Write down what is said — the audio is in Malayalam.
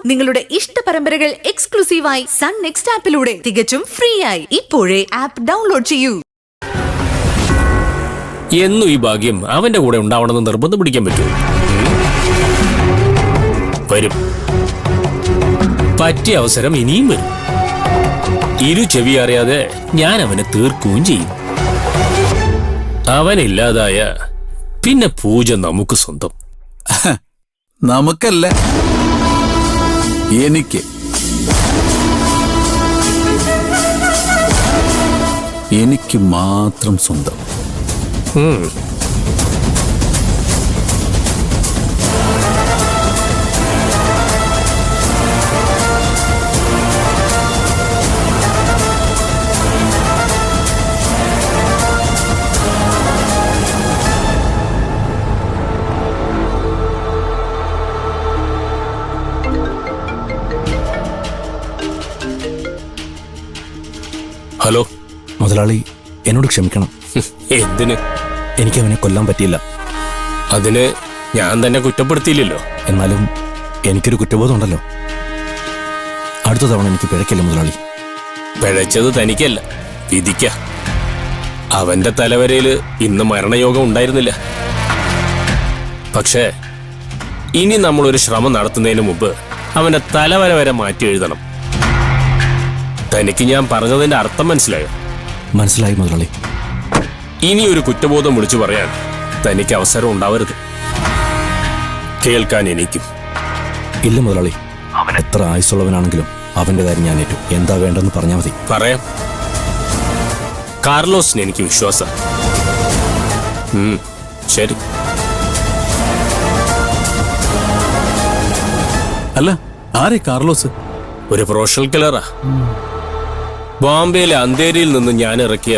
നിങ്ങളുടെ ഇഷ്ട പരമ്പരകൾ എക്സ്ക്ലൂസീവായി സൺ നെക്സ്റ്റ് ആപ്പിലൂടെ തികച്ചും ഫ്രീ ആയി ഇപ്പോഴേ ആപ്പ് ഡൗൺലോഡ് ചെയ്യൂ. എന്നും ഈ ഭാഗ്യം അവന്റെ കൂടെ ഉണ്ടാവണമെന്ന് നിർബന്ധം പിടിക്കാൻ പറ്റുമോ? വരും. പറ്റിയ അവസരം ഇനിയും വരും. ഇരു ചെവി അറിയാതെ ഞാൻ അവനെ തീർക്കുകയും ചെയ്യും. അവനില്ലാതായ പിന്നെ പൂജ നമുക്ക് സ്വന്തം. നമുക്കല്ല, എനിക്ക് മാത്രം സ്വന്തം. ഹലോ മുതലാളി, എന്നോട് ക്ഷമിക്കണം. എന്തിന്? എനിക്ക് അവനെ കൊല്ലാൻ പറ്റിയില്ല. അതിന് ഞാൻ തന്നെ കുറ്റപ്പെടുത്തിയില്ലല്ലോ. എന്നാലും എനിക്കൊരു കുറ്റബോധം ഉണ്ടല്ലോ. അടുത്ത തവണ എനിക്ക് പിഴക്കില്ല മുതലാളി. പിഴച്ചത് തനിക്കല്ല, വിധിക്ക. അവന്റെ തലവരയില് ഇന്ന് മരണയോഗം ഉണ്ടായിരുന്നില്ല. പക്ഷേ ഇനി നമ്മളൊരു ശ്രമം നടത്തുന്നതിന് മുമ്പ് അവന്റെ തലവര വരെ മാറ്റി എഴുതണം. തനിക്ക് ഞാൻ പറഞ്ഞതിന്റെ അർത്ഥം മനസ്സിലായോ? മനസ്സിലായി മുതലാളി. ഇനി ഒരു കുറ്റബോധം വിളിച്ചു പറയാൻ തനിക്ക് അവസരം ഉണ്ടാവരുത്. കേൾക്കാൻ എനിക്കും. ഇല്ല മുതലാളി, അവൻ എത്ര ആയുസുള്ളവനാണെങ്കിലും അവന്റെ കാര്യം ഞാൻ ഏറ്റു. എന്താ വേണ്ടെന്ന് പറഞ്ഞാൽ മതി. പറയാം. കാർലോസിന് എനിക്ക് വിശ്വാസം. ശരി. അല്ല, ആരെ കാർലോസ്? ഒരു പ്രൊഫഷണൽ കില്ലറാ. ബോംബെയിലെ അന്തേരിയിൽ നിന്ന് ഞാൻ ഇറക്കിയ